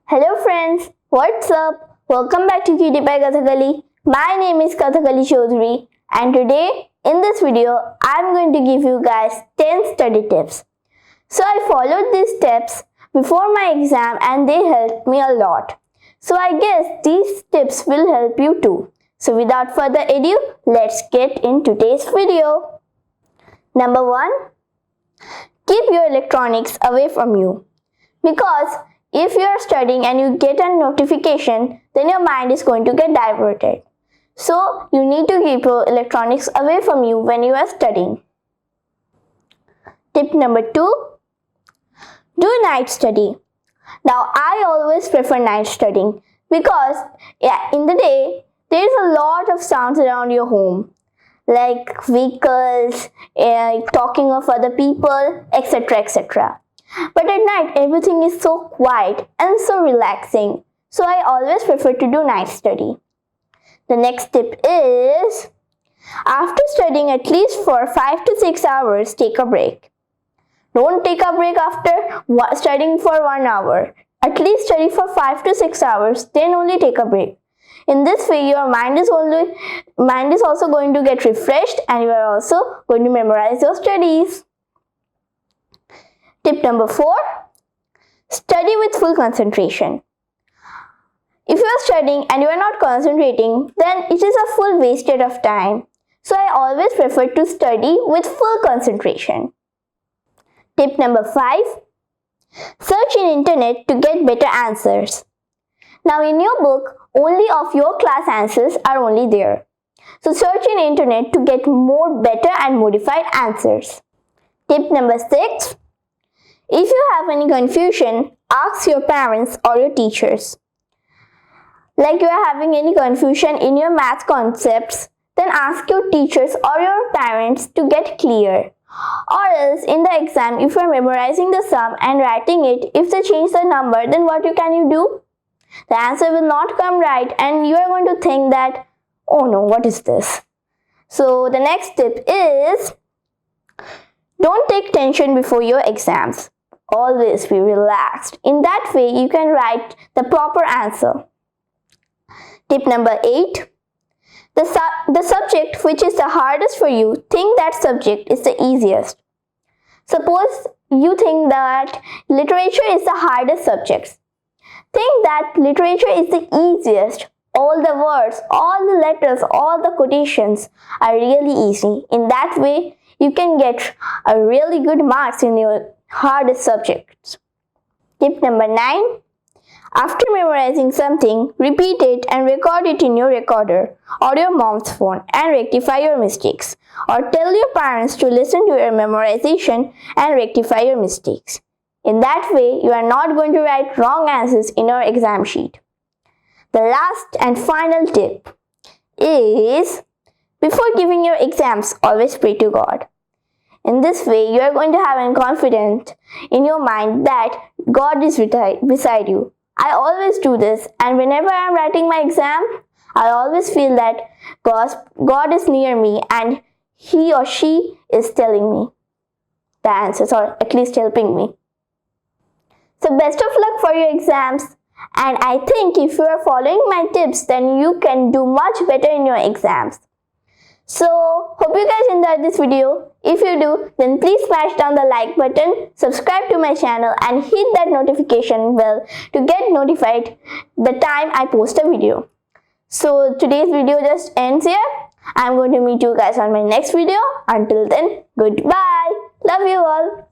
Hello friends, what's up? Welcome back to Cutie Pie Kathakali. My name is Kathakali Chaudhary and today in this video I'm going to give you guys 10 study tips. So I followed these steps before my exam and they helped me a lot. So I guess these tips will help you too. So without further ado, let's get in today's video. Number 1. Keep your electronics away from you. Because if you are studying and you get a notification, then your mind is going to get diverted. So you need to keep your electronics away from you when you are studying. Tip number 2. Do night study. Now I always prefer night studying because in the day there is a lot of sounds around your home, like vehicles, talking of other people, etc. etc. But at night, everything is so quiet and so relaxing. So I always prefer to do night study. The next tip is, after studying at least for 5 to 6 hours, take a break. Don't take a break after studying for 1 hour. At least study for 5 to 6 hours, then only take a break. In this way, your mind is also going to get refreshed and you are also going to memorize your studies. Tip number 4. Study with full concentration. If you are studying and you are not concentrating, then it is a full wasted of time. So I always prefer to study with full concentration. Tip number 5. Search in internet to get better answers. Now in your book, only of your class answers are only there. So search in internet to get more better and modified answers. Tip number 6. If you have any confusion, ask your parents or your teachers. Like you are having any confusion in your math concepts, then ask your teachers or your parents to get clear. Or else in the exam, if you are memorizing the sum and writing it, if they change the number, then what can you do? The answer will not come right and you are going to think that, oh no, what is this? So the next tip is, don't take tension before your exams. Always be relaxed. In that way, you can write the proper answer. Tip number 8. The subject which is the hardest for you, think that subject is the easiest. Suppose you think that literature is the hardest subject. Think that literature is the easiest. All the words, all the letters, all the quotations are really easy. In that way, you can get a really good marks in your hardest subjects. Tip number 9. After memorizing something, repeat it and record it in your recorder or your mom's phone and rectify your mistakes. Or tell your parents to listen to your memorization and rectify your mistakes. In that way, you are not going to write wrong answers in your exam sheet. The last and final tip is, before giving your exams, always pray to God. In this way, you are going to have confidence in your mind that God is beside you. I always do this, and whenever I am writing my exam, I always feel that God is near me and He or she is telling me the answers, or at least helping me. So best of luck for your exams, and I think if you are following my tips, then you can do much better in your exams. So, hope you guys enjoyed this video. If you do, then please smash down the like button, subscribe to my channel and hit that notification bell to get notified the time I post a video. So, today's video just ends here. I'm going to meet you guys on my next video. Until then, goodbye. Love you all.